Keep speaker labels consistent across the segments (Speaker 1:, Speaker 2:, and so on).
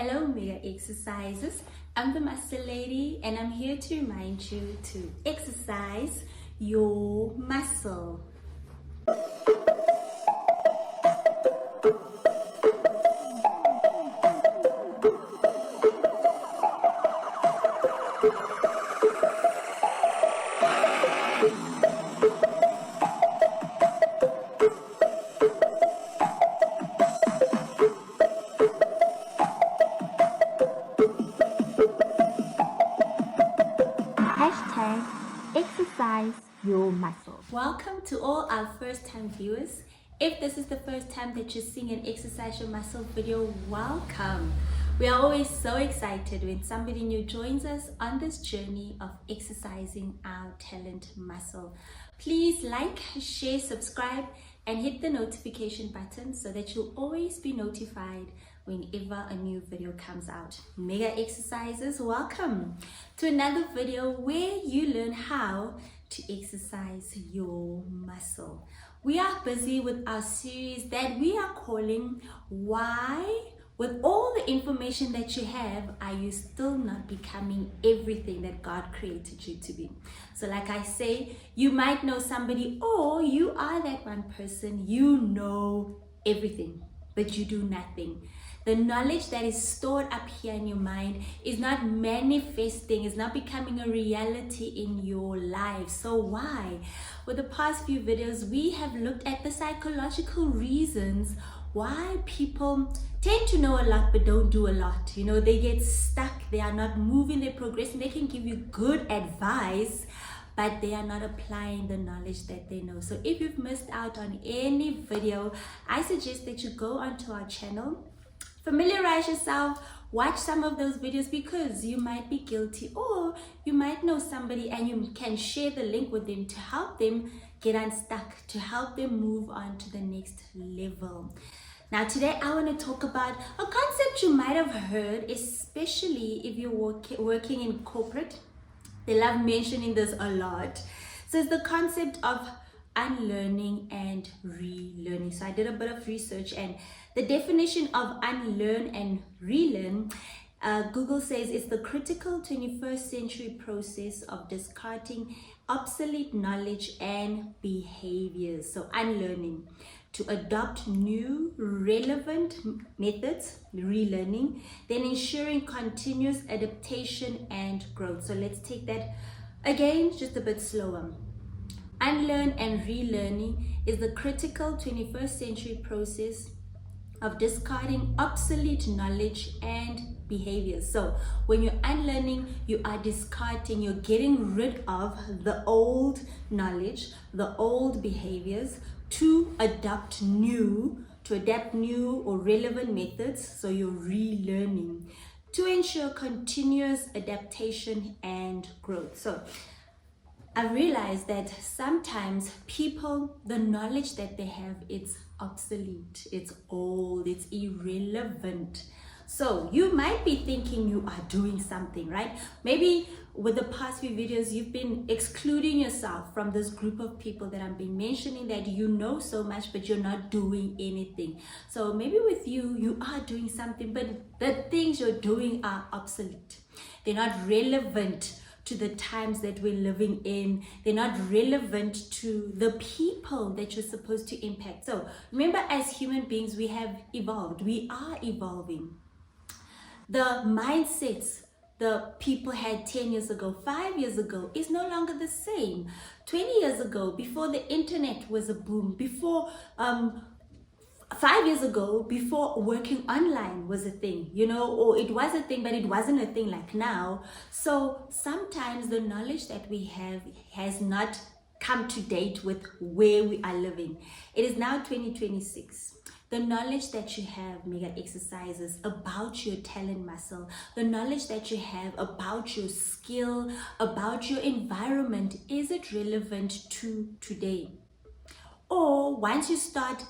Speaker 1: Hello Mega Exercises, I'm the Muscle Lady and I'm here to remind you to exercise your muscle.
Speaker 2: Exercise your muscle.
Speaker 1: Welcome to all our first-time viewers. If this is the first time that you're seeing an Exercise Your Muscle video, welcome. We are always so excited when somebody new joins us on this journey of exercising our talent muscle. Please like, share, subscribe, and hit the notification button so that you'll always be notified whenever a new video comes out. Mega Exercises, welcome to another video where you learn how to exercise your muscle. We are busy with our series that we are calling Why, with all the information that you have, are you still not becoming everything that God created you to be? So like I say, you might know somebody, or you are that one person, you know everything, but you do nothing. The knowledge that is stored up here in your mind is not manifesting, is not becoming a reality in your life. So why? With the past few videos, we have looked at the psychological reasons why people tend to know a lot but don't do a lot. You know, they get stuck, they are not moving, they're progressing, they can give you good advice, but they are not applying the knowledge that they know. So if you've missed out on any video, I suggest that you go onto our channel, familiarize yourself, watch some of those videos, because you might be guilty, or you might know somebody and you can share the link with them to help them get unstuck, to help them move on to the next level. Now today I want to talk about a concept you might have heard, especially if you're working in corporate. They love mentioning this a lot. So it's the concept of unlearning and relearning. So I did a bit of research, and the definition of unlearn and relearn, Google says it's the critical 21st century process of discarding obsolete knowledge and behaviors. So unlearning, to adopt new relevant methods, relearning, then ensuring continuous adaptation and growth. So let's take that again just a bit slower. Unlearn and relearning is the critical 21st century process of discarding obsolete knowledge and behaviors. So when you're unlearning, you are discarding, you're getting rid of the old knowledge, the old behaviors, to adapt new or relevant methods. So you're relearning to ensure continuous adaptation and growth. So I realized that sometimes people, the knowledge that they have, it's obsolete, it's old, it's irrelevant. So you might be thinking you are doing something, right? Maybe with the past few videos, you've been excluding yourself from this group of people that I've been mentioning, that you know so much, but you're not doing anything. So maybe with you, you are doing something, but the things you're doing are obsolete. They're not relevant to the times that we're living in. They're not relevant to the people that you're supposed to impact. So remember, as human beings, we have evolved. We are evolving. The mindsets the people had 10 years ago, 5 years ago, is no longer the same. 20 years ago, before the internet was a boom, before 5 years ago, before working online was a thing, you know, or it was a thing, but it wasn't a thing like now. So sometimes the knowledge that we have has not come to date with where we are living. It is now 2026. The knowledge that you have, Mega Exercises, about your talent muscle, the knowledge that you have about your skill, about your environment, is it relevant to today? Or once you start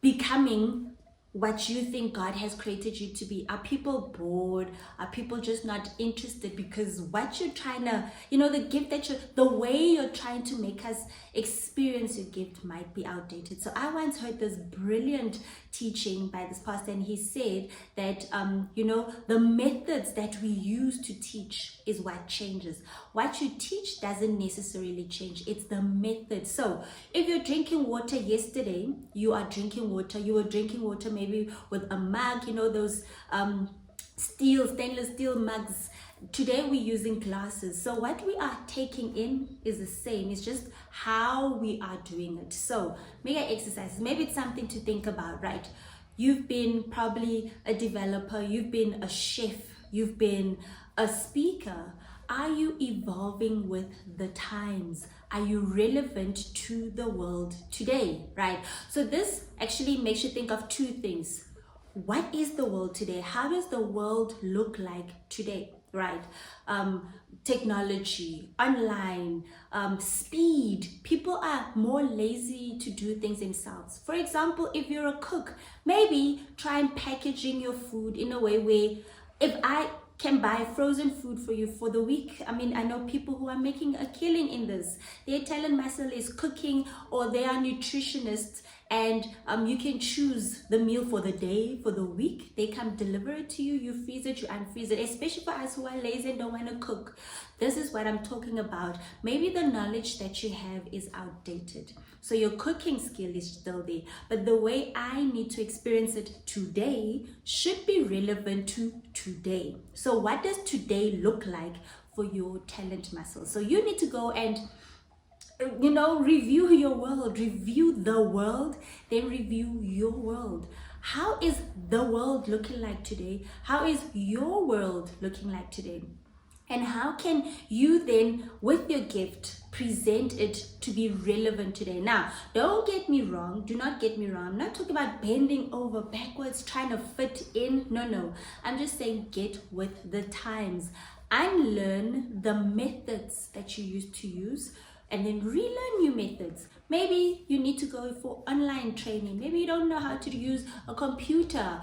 Speaker 1: becoming what you think God has created you to be, are people bored? Are people just not interested because what you're trying to, you know, the gift that the way you're trying to make us experience your gift might be outdated? So I once heard this brilliant teaching by this pastor, and he said that the methods that we use to teach is what changes. What you teach doesn't necessarily change, it's the method. So if you're drinking water yesterday, you were drinking water maybe with a mug, those stainless steel mugs. Today we're using glasses. So what we are taking in is the same, it's just how we are doing it. So mega exercises, maybe it's something to think about, right? You've been probably a developer, you've been a chef, you've been a speaker. Are you evolving with the times? Are you relevant to the world today, right? So this actually makes you think of two things. What is the world today? How does the world look like today, right? Technology, online, speed. People are more lazy to do things themselves. For example, if you're a cook, maybe try and packaging your food in a way where if I can buy frozen food for you for the week. I mean, I know people who are making a killing in this. Their talent muscle is cooking, or they are nutritionists, and you can choose the meal for the day, for the week. They come deliver it to you, you freeze it, you unfreeze it, especially for us who are lazy and don't want to cook. This is what I'm talking about. Maybe the knowledge that you have is outdated. So your cooking skill is still there, but the way I need to experience it today should be relevant to today. So what does today look like for your talent muscle? So you need to go and review your world, review the world, then review your world. How is the world looking like today? How is your world looking like today? And how can you then, with your gift, present it to be relevant today? Now, don't get me wrong. Do not get me wrong. I'm not talking about bending over backwards, trying to fit in. No. I'm just saying get with the times. Unlearn the methods that you used to use, and then relearn new methods. Maybe you need to go for online training. Maybe you don't know how to use a computer.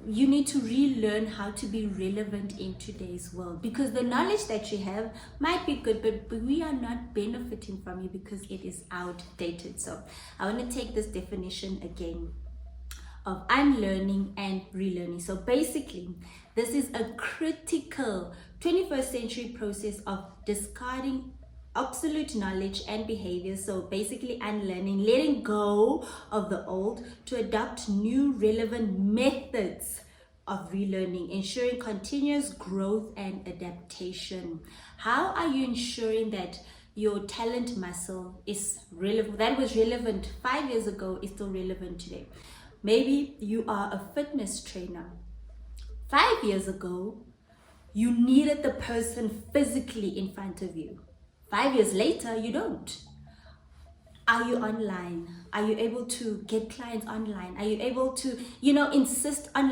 Speaker 1: You need to relearn how to be relevant in today's world, because the knowledge that you have might be good, but we are not benefiting from it because it is outdated. So I want to take this definition again of unlearning and relearning. So basically, this is a critical 21st century process of discarding obsolete knowledge and behavior. So basically unlearning, letting go of the old to adopt new relevant methods of relearning, ensuring continuous growth and adaptation. How are you ensuring that your talent muscle is relevant? That was relevant 5 years ago is still relevant today. Maybe you are a fitness trainer. 5 years ago, you needed the person physically in front of you. 5 years later, you don't. Are you online? Are you able to get clients online? Are you able to, insist on,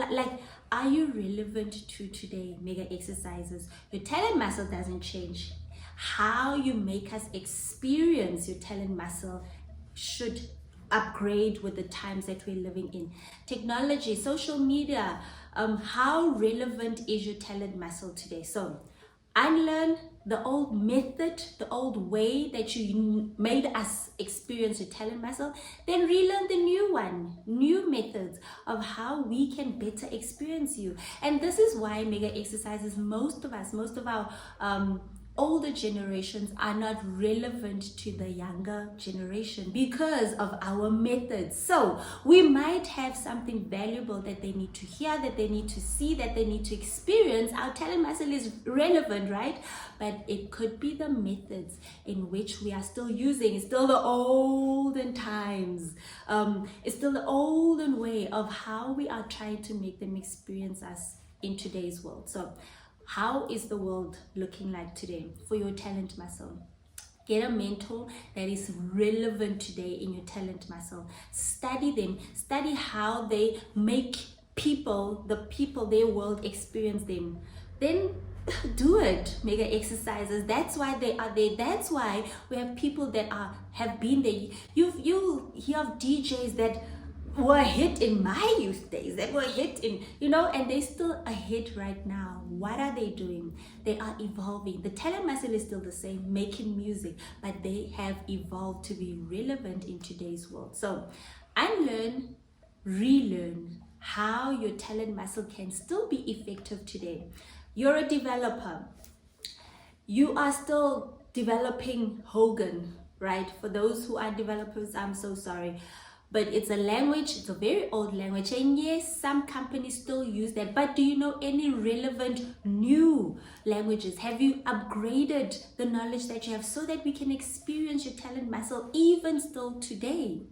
Speaker 1: are you relevant to today? Mega exercises. Your talent muscle doesn't change. How you make us experience your talent muscle should upgrade with the times that we're living in. Technology, social media, how relevant is your talent muscle today? So unlearn the old method, the old way that you made us experience your talent muscle, then relearn the new one, new methods of how we can better experience you. And this is why mega exercises, most of our older generations are not relevant to the younger generation because of our methods. So we might have something valuable that they need to hear, that they need to see, that they need to experience. Our talent muscle is relevant, right? But it could be the methods in which we are still using. It's still the olden times. It's still the olden way of how we are trying to make them experience us in today's world. So how is the world looking like today for your talent muscle? Get a mentor that is relevant today in your talent muscle. Study them. Study how they make their world experience them. Then do it. Mega exercises. That's why they are there. That's why we have people that have been there. You'll hear of DJs that were a hit in my youth days, that were a hit in, and they're still a hit right now. What are they doing? They are evolving. The talent muscle is still the same, making music, but they have evolved to be relevant in today's world. So unlearn relearn how your talent muscle can still be effective today. You're a developer. You are still developing Hogan, right? For those who are developers, I'm so sorry. But it's a language, it's a very old language. And yes, some companies still use that. But do you know any relevant new languages? Have you upgraded the knowledge that you have so that we can experience your talent muscle even still today?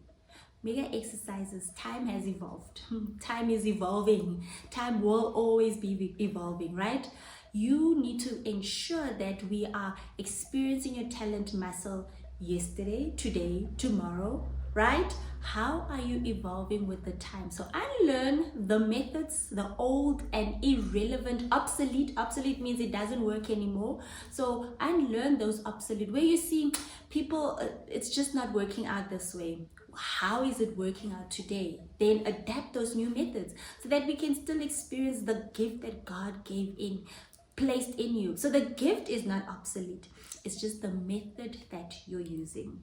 Speaker 1: Mega exercises, time has evolved. Time is evolving. Time will always be evolving, right? You need to ensure that we are experiencing your talent muscle yesterday, today, tomorrow, right? How are you evolving with the time? So unlearn the methods, the old and irrelevant, obsolete. Obsolete means it doesn't work anymore. So unlearn those obsolete, where you're seeing people, it's just not working out this way. How is it working out today? Then adapt those new methods so that we can still experience the gift that God placed in you. So the gift is not obsolete. It's just the method that you're using.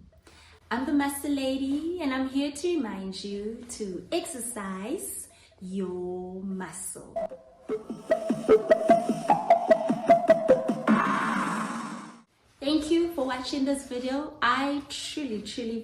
Speaker 1: I'm the Muscle Lady, and I'm here to remind you to exercise your muscle. Thank you for watching this video. I truly